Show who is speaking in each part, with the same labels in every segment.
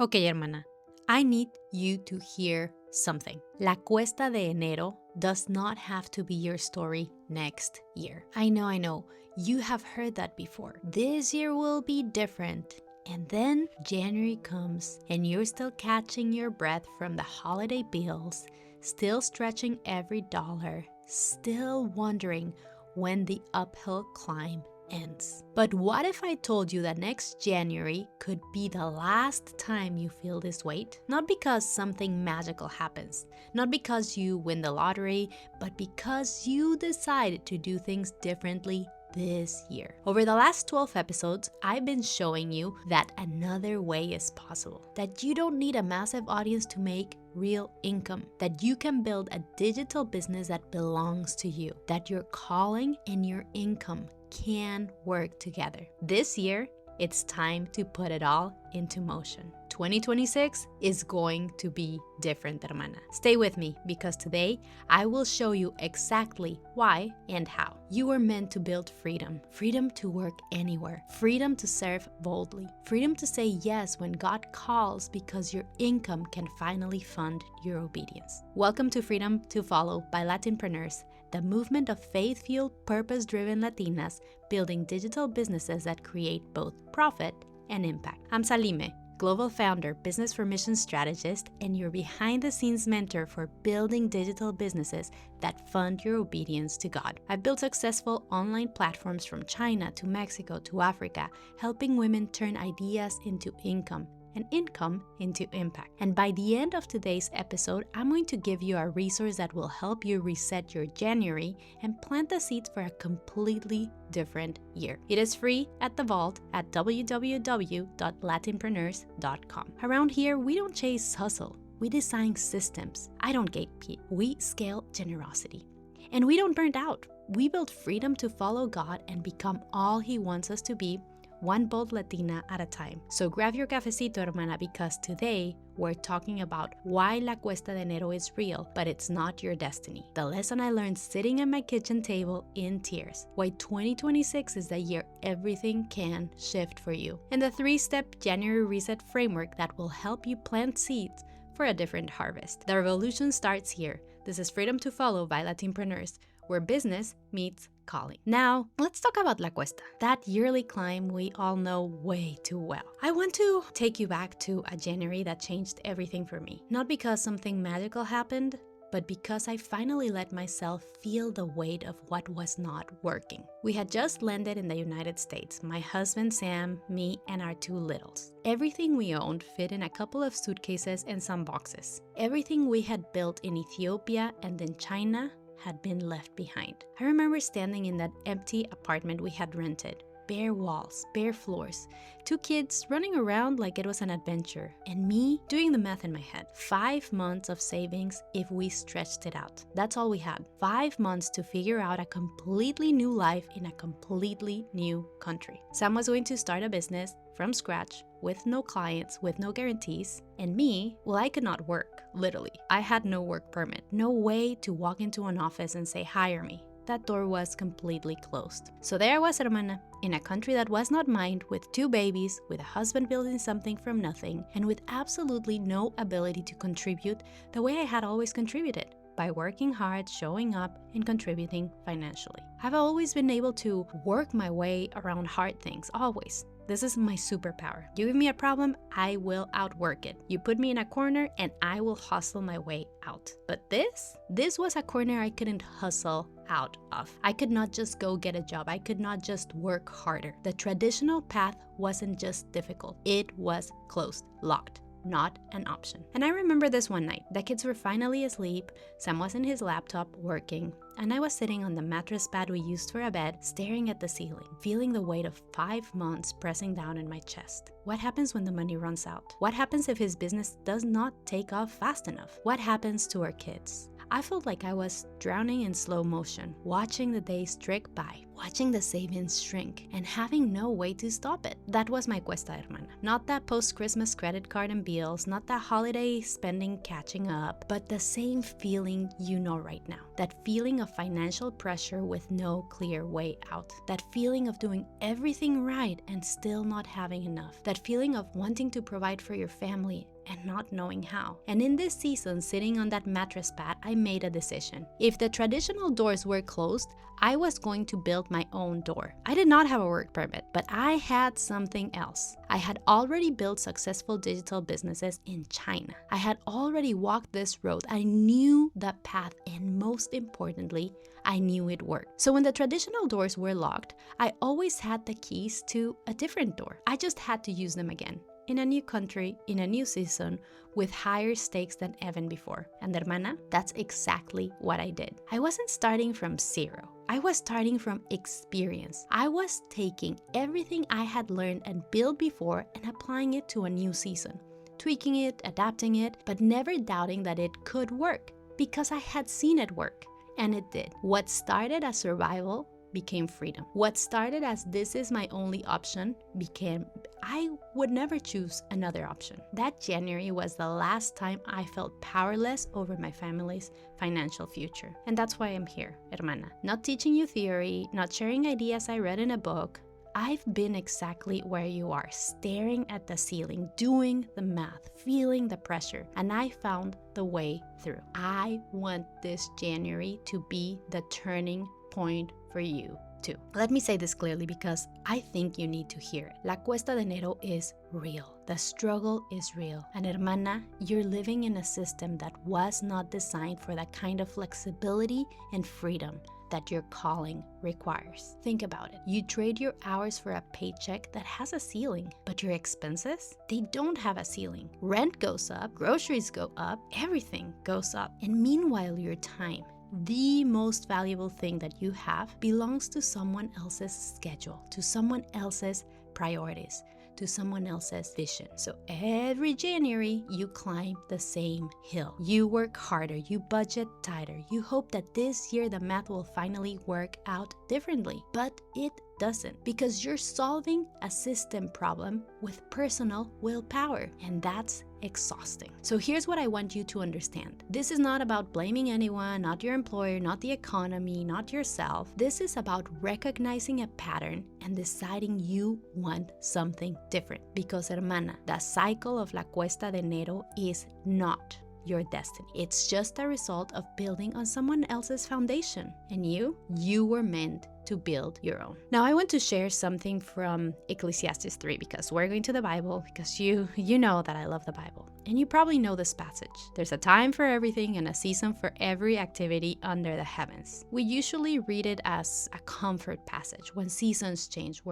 Speaker 1: Ok, hermana, I need you to hear something. La cuesta de enero does not have to be your story next year. I know. You have heard that before. This year will be different. And then January comes and you're still catching your breath from the holiday bills, still stretching every dollar, still wondering when the uphill climb ends. But what if I told you that next January could be the last time you feel this weight? Not because something magical happens, not because you win the lottery, but because you decided to do things differently this year. Over the last 12 episodes, I've been showing you that another way is possible, that you don't need a massive audience to make real income, that you can build a digital business that belongs to you, that your calling and your income can work together. This year, it's time to put it all into motion. 2026 is going to be different, hermana. Stay with me because today I will show you exactly why and how. You are meant to build freedom. Freedom to work anywhere. Freedom to serve boldly. Freedom to say yes when God calls because your income can finally fund your obedience. Welcome to Freedom to Follow by Latinpreneurs, the movement of faith-fueled, purpose-driven Latinas building digital businesses that create both profit and impact. I'm Salime, global founder, business for mission strategist, and your behind-the-scenes mentor for building digital businesses that fund your obedience to God. I've built successful online platforms from China to Mexico to Africa, helping women turn ideas into income and income into impact. And by the end of today's episode, I'm going to give you a resource that will help you reset your January and plant the seeds for a completely different year. It is free at the vault at www.latinpreneurs.com. Around here, we don't chase hustle. We design systems. I don't gatekeep. We scale generosity. And we don't burn out. We build freedom to follow God and become all He wants us to be, one bold Latina at a time. So grab your cafecito, hermana, because today we're talking about why La Cuesta de Enero is real, but it's not your destiny. The lesson I learned sitting at my kitchen table in tears. Why 2026 is the year everything can shift for you. And the 3-step January reset framework that will help you plant seeds for a different harvest. The revolution starts here. This is Freedom to Follow by Latinpreneurs, where business meets calling. Now, let's talk about La Cuesta, that yearly climb we all know way too well. I want to take you back to a January that changed everything for me. Not because something magical happened, but because I finally let myself feel the weight of what was not working. We had just landed in the United States, my husband Sam, me, and our 2 littles. Everything we owned fit in a couple of suitcases and some boxes. Everything we had built in Ethiopia and in China had been left behind. I remember standing in that empty apartment we had rented. Bare walls, bare floors, 2 kids running around like it was an adventure, and me doing the math in my head. 5 months of savings if we stretched it out. That's all we had. 5 months to figure out a completely new life in a completely new country. Sam was going to start a business from scratch with no clients, with no guarantees. And me, well, I could not work, literally. I had no work permit, no way to walk into an office and say, hire me. That door was completely closed. So there I was, hermana, in a country that was not mine, with 2 babies, with a husband building something from nothing, and with absolutely no ability to contribute the way I had always contributed, by working hard, showing up, and contributing financially. I've always been able to work my way around hard things, always. This is my superpower. You give me a problem, I will outwork it. You put me in a corner and I will hustle my way out. But this was a corner I couldn't hustle out of. I could not just go get a job. I could not just work harder. The traditional path wasn't just difficult. It was closed, locked. Not an option. And I remember this one night. The kids were finally asleep, Sam was in his laptop working, and I was sitting on the mattress pad we used for a bed, staring at the ceiling, feeling the weight of 5 months pressing down in my chest. What happens when the money runs out? What happens if his business does not take off fast enough? What happens to our kids? I felt like I was drowning in slow motion, watching the days drift by, watching the savings shrink, and having no way to stop it. That was my cuesta, hermana. Not that post-Christmas credit card and bills, not that holiday spending catching up, but the same feeling you know right now. That feeling of financial pressure with no clear way out. That feeling of doing everything right and still not having enough. That feeling of wanting to provide for your family and not knowing how. And in this season, sitting on that mattress pad, I made a decision. If the traditional doors were closed, I was going to build my own door. I did not have a work permit, but I had something else. I had already built successful digital businesses in China. I had already walked this road. I knew the path, and most importantly, I knew it worked. So when the traditional doors were locked, I always had the keys to a different door. I just had to use them again. In a new country, in a new season, with higher stakes than ever before. And hermana, that's exactly what I did. I wasn't starting from zero. I was starting from experience. I was taking everything I had learned and built before and applying it to a new season. Tweaking it, adapting it, but never doubting that it could work because I had seen it work. And it did. What started as survival became freedom. What started as this is my only option became I would never choose another option. That January was the last time I felt powerless over my family's financial future. And that's why I'm here, hermana. Not teaching you theory, not sharing ideas I read in a book. I've been exactly where you are, staring at the ceiling, doing the math, feeling the pressure, and I found the way through. I want this January to be the turning point for you too. Let me say this clearly because I think you need to hear it. La cuesta de enero is real. The struggle is real. And hermana, you're living in a system that was not designed for that kind of flexibility and freedom that your calling requires. Think about it. You trade your hours for a paycheck that has a ceiling, but your expenses, they don't have a ceiling. Rent goes up, groceries go up, everything goes up. And meanwhile, your time, the most valuable thing that you have, belongs to someone else's schedule, to someone else's priorities, to someone else's vision. So every January, you climb the same hill. You work harder, you budget tighter, you hope that this year the math will finally work out differently. But it doesn't, because you're solving a system problem with personal willpower, and that's exhausting. So here's what I want you to understand. This is not about blaming anyone, not your employer, not the economy, not yourself. This is about recognizing a pattern and deciding you want something different. Because hermana, the cycle of la cuesta de enero is not your destiny. It's just a result of building on someone else's foundation. And you were meant to build your own. Now I want to share something from Ecclesiastes 3 because we're going to the Bible, because you know that I love the Bible. And you probably know this passage. There's a time for everything and a season for every activity under the heavens. We usually read it as a comfort passage when seasons change,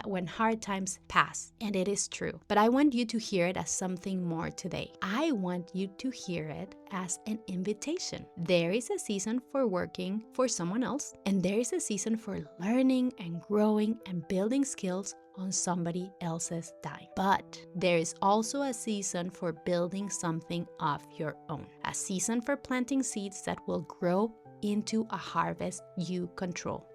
Speaker 1: when hard times pass, and it is true. But I want you to hear it as something more today. I want you to hear it as an invitation. There is a season for working for someone else, and there is a season for learning and growing and building skills on somebody else's dime. But there is also a season for building something of your own. A season for planting seeds that will grow into a harvest you control.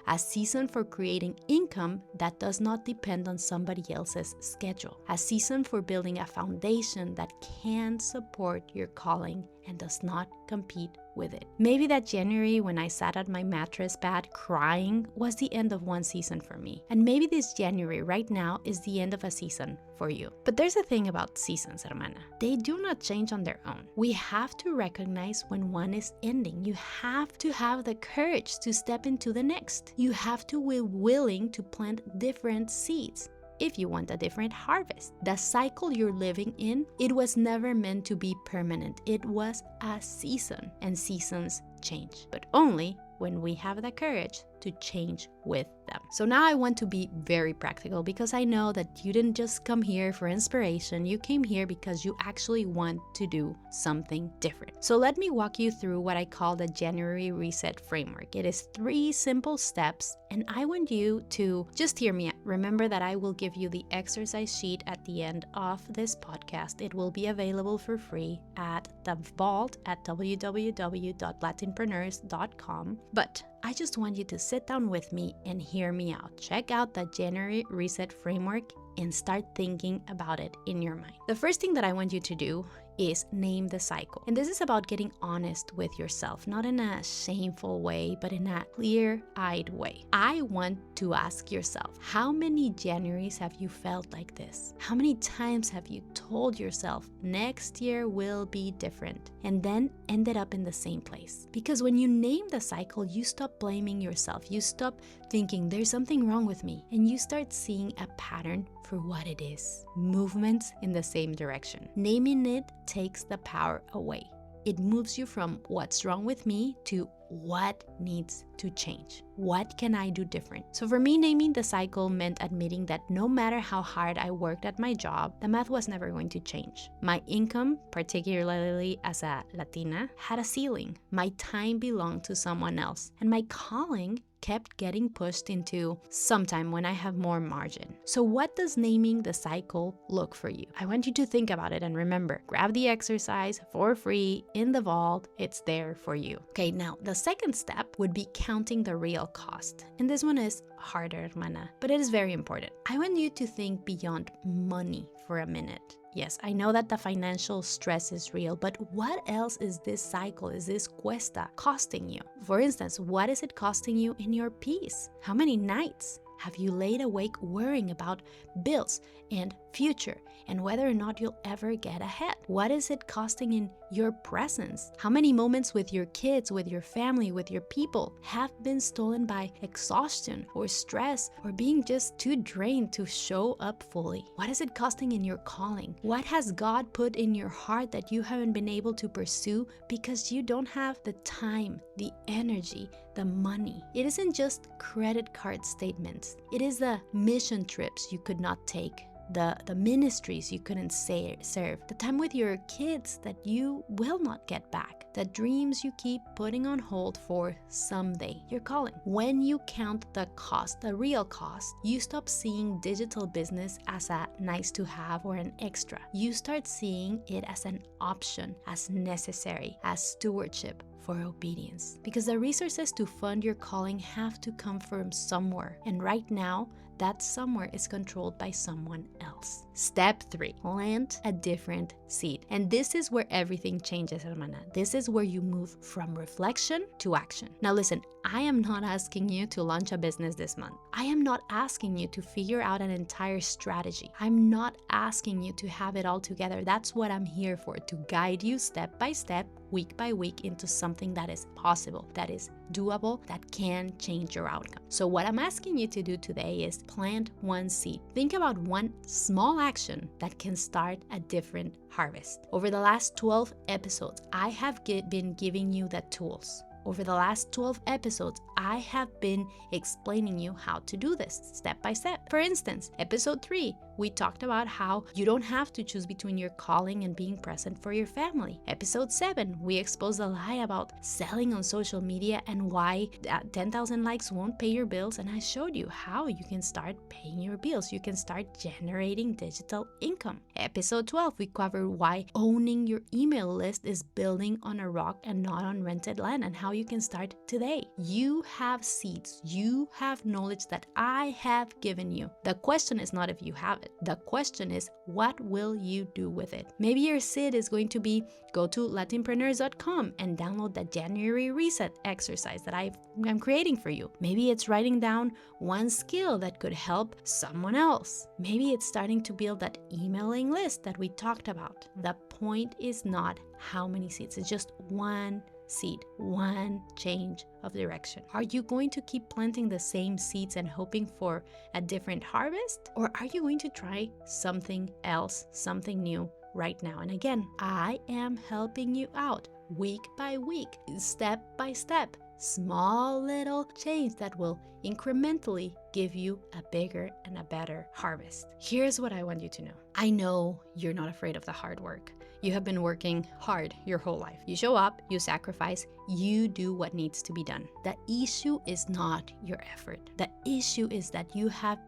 Speaker 1: A season for creating income that does not depend on somebody else's schedule. A season for building a foundation that can support your calling and does not compete with it. Maybe that January when I sat at my mattress pad crying was the end of one season for me. And maybe this January right now is the end of a season for you. But there's a thing about seasons, hermana. They do not change on their own. We have to recognize when one is ending. You have to have the courage to step into the next. You have to be willing to plant different seeds if you want a different harvest. The cycle you're living in, it was never meant to be permanent. It was a season, and seasons change. But only when we have the courage to change with them. So now I want to be very practical because I know that you didn't just come here for inspiration. You came here because you actually want to do something different. So let me walk you through what I call the January Reset Framework. It is 3 simple steps, and I want you to just hear me out. Remember that I will give you the exercise sheet at the end of this podcast. It will be available for free at the vault at www.latinpreneurs.com. But I just want you to sit down with me and hear me out. Check out the January Reset Framework and start thinking about it in your mind. The first thing that I want you to do is name the cycle. And this is about getting honest with yourself, not in a shameful way, but in a clear-eyed way. I want to ask yourself, how many Januaries have you felt like this? How many times have you told yourself next year will be different and then ended up in the same place? Because when you name the cycle, you stop blaming yourself. You stop thinking there's something wrong with me, and you start seeing a pattern for what it is. Movements in the same direction. Naming it takes the power away. It moves you from what's wrong with me to what needs to change. What can I do different? So for me, naming the cycle meant admitting that no matter how hard I worked at my job, the math was never going to change. My income, particularly as a Latina, had a ceiling. My time belonged to someone else, and my calling kept getting pushed into sometime when I have more margin. So what does naming the cycle look for you? I want you to think about it, and remember, grab the exercise for free in the vault. It's there for you. Okay, now the second step would be counting the real cost. And this one is harder, hermana, but it is very important. I want you to think beyond money for a minute. Yes, I know that the financial stress is real, but what else is this cycle, is this cuesta costing you? For instance, what is it costing you in your peace? How many nights have you laid awake worrying about bills and future and whether or not you'll ever get ahead? What is it costing in your presence? How many moments with your kids, with your family, with your people have been stolen by exhaustion or stress or being just too drained to show up fully? What is it costing in your calling? What has God put in your heart that you haven't been able to pursue because you don't have the time, the energy, the money? It isn't just credit card statements. It is the mission trips you could not take, the ministries you couldn't serve, the time with your kids that you will not get back, the dreams you keep putting on hold for someday. Your calling. When you count the cost, the real cost, you stop seeing digital business as a nice to have or an extra. You start seeing it as an option, as necessary, as stewardship for obedience. Because the resources to fund your calling have to come from somewhere. And right now, that somewhere is controlled by someone else. Step 3, plant a different seed. And this is where everything changes, hermana. This is where you move from reflection to action. Now listen, I am not asking you to launch a business this month. I am not asking you to figure out an entire strategy. I'm not asking you to have it all together. That's what I'm here for, to guide you step by step, week by week into something that is possible, that is doable, that can change your outcome. So what I'm asking you to do today is plant one seed. Think about one small action that can start a different harvest. Over the last 12 episodes, I have been giving you the tools. Over the last 12 episodes, I have been explaining you how to do this step by step. For instance, episode 3, we talked about how you don't have to choose between your calling and being present for your family. Episode 7, we exposed the lie about selling on social media and why 10,000 likes won't pay your bills, and I showed you how you can start paying your bills. You can start generating digital income. Episode 12, we covered why owning your email list is building on a rock and not on rented land, and how you can start today. You have seeds. You have knowledge that I have given you. The question is not if you have it. The question is, what will you do with it? Maybe your seed is going to be go to latinpreneurs.com and download the January Reset exercise that I'm creating for you. Maybe it's writing down one skill that could help someone else. Maybe it's starting to build that emailing list that we talked about. The point is not how many seeds, it's just one seed, one change of direction. Are you going to keep planting the same seeds and hoping for a different harvest? Or are you going to try something else, something new right now? And again, I am helping you out week by week, step by step, small little change that will incrementally give you a bigger and a better harvest. Here's what I want you to know. I know you're not afraid of the hard work. You have been working hard your whole life. You show up, you sacrifice, you do what needs to be done. The issue is not your effort. The issue is that you have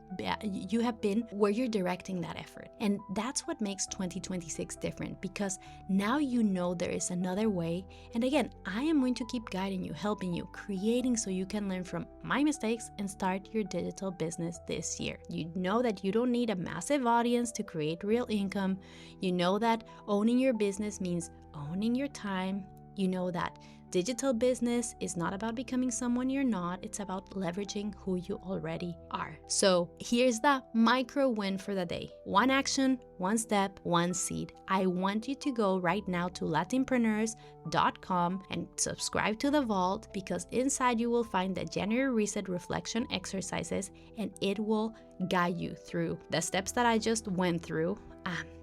Speaker 1: been where you're directing that effort. And that's what makes 2026 different, because now you know there is another way. And again, I am going to keep guiding you, helping you, creating so you can learn from my mistakes and start your digital business this year. You know that you don't need a massive audience to create real income. You know that owning your business means owning your time. You know that digital business is not about becoming someone you're not. It's about leveraging who you already are. So here's the micro win for the day. One action, one step, one seed. I want you to go right now to latinpreneurs.com and subscribe to the vault, because inside you will find the January reset reflection exercises, and it will guide you through the steps that I just went through.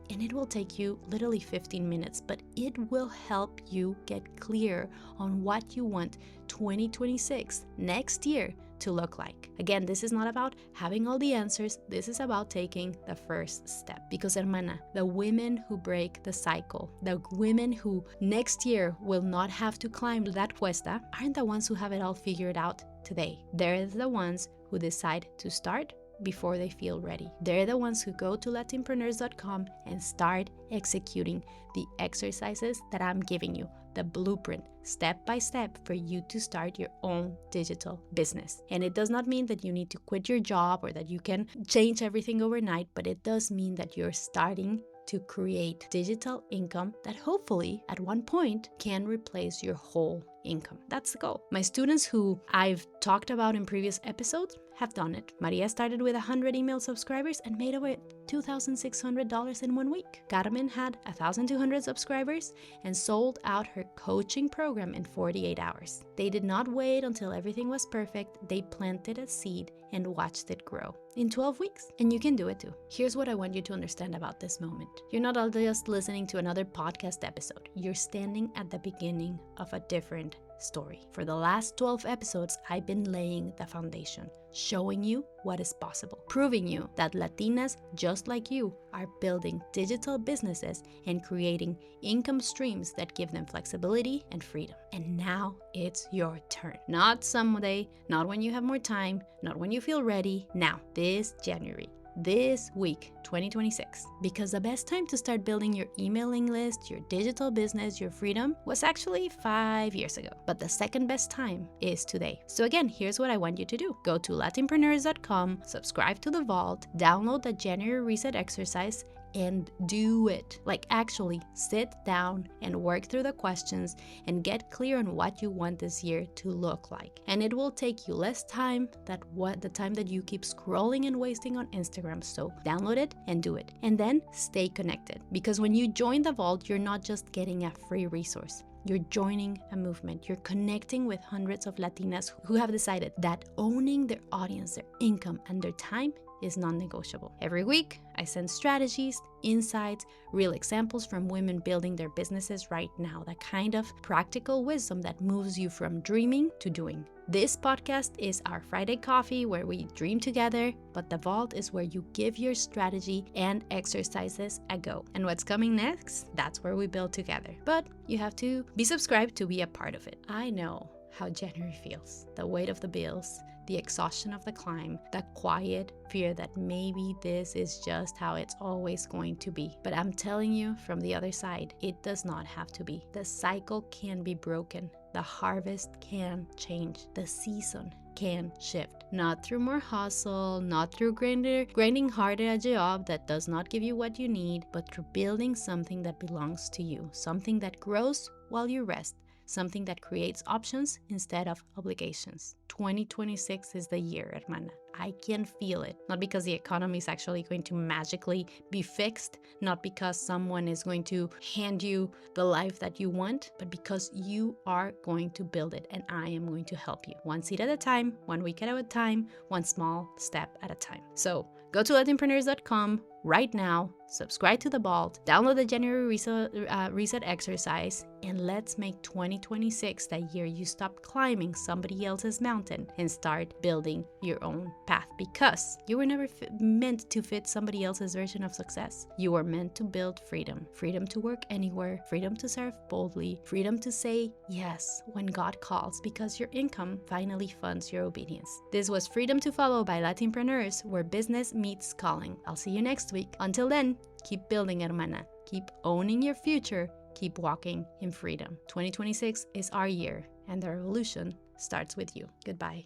Speaker 1: And it will take you literally 15 minutes, but it will help you get clear on what you want 2026, next year, to look like. Again, this is not about having all the answers. This is about taking the first step. Because, hermana, the women who break the cycle, the women who next year will not have to climb that cuesta, aren't the ones who have it all figured out today. They're the ones who decide to start before they feel ready. They're the ones who go to latinpreneurs.com and start executing the exercises that I'm giving you, the blueprint, step by step, for you to start your own digital business. And it does not mean that you need to quit your job or that you can change everything overnight, but it does mean that you're starting to create digital income that hopefully at one point can replace your whole income. That's the goal. My students who I've talked about in previous episodes have done it. Maria started with 100 email subscribers and made over $2,600 in 1 week. Carmen had 1,200 subscribers and sold out her coaching program in 48 hours. They did not wait until everything was perfect. They planted a seed and watched it grow in 12 weeks. And you can do it too. Here's what I want you to understand about this moment. You're not just listening to another podcast episode. You're standing at the beginning of a different story. For the last 12 episodes, I've been laying the foundation, showing you what is possible, proving you that Latinas just like you are building digital businesses and creating income streams that give them flexibility and freedom. And now it's your turn. Not someday, not when you have more time, not when you feel ready. Now, this January. This week, 2026, because the best time to start building your emailing list, your digital business, your freedom was actually 5 years ago. But the second best time is today. So again, here's what I want you to do. Go to latinpreneurs.com, subscribe to the vault, download the January reset exercise, and do it. Like, actually sit down and work through the questions and get clear on what you want this year to look like. And it will take you less time than the time that you keep scrolling and wasting on Instagram. So download it and do it. And then stay connected, because when you join the vault, you're not just getting a free resource. You're joining a movement. You're connecting with hundreds of Latinas who have decided that owning their audience, their income, and their time is non-negotiable. Every week, I send strategies, insights, real examples from women building their businesses right now, the kind of practical wisdom that moves you from dreaming to doing. This podcast is our Friday coffee where we dream together, but the vault is where you give your strategy and exercises a go. And what's coming next? That's where we build together. But you have to be subscribed to be a part of it. I know how January feels. The weight of the bills, the exhaustion of the climb, the quiet fear that maybe this is just how it's always going to be. But I'm telling you from the other side, it does not have to be. The cycle can be broken. The harvest can change. The season can shift. Not through more hustle, not through grinding hard at a job that does not give you what you need, but through building something that belongs to you, something that grows while you rest, something that creates options instead of obligations. 2026 is the year, hermana. I can feel it. Not because the economy is actually going to magically be fixed, not because someone is going to hand you the life that you want, but because you are going to build it, and I am going to help you. One seed at a time, 1 week at a time, one small step at a time. So go to latinpreneurs.com right now, subscribe to The Vault, download the January reset exercise, and let's make 2026 that year you stop climbing somebody else's mountain and start building your own path, because you were never meant to fit somebody else's version of success. You were meant to build freedom. Freedom to work anywhere, freedom to serve boldly, freedom to say yes when God calls, because your income finally funds your obedience. This was Freedom to Follow by Latinpreneurs, where business meets calling. I'll see you next week. Until then, keep building, hermana. Keep owning your future. Keep walking in freedom. 2026 is our year, and the revolution starts with you. Goodbye.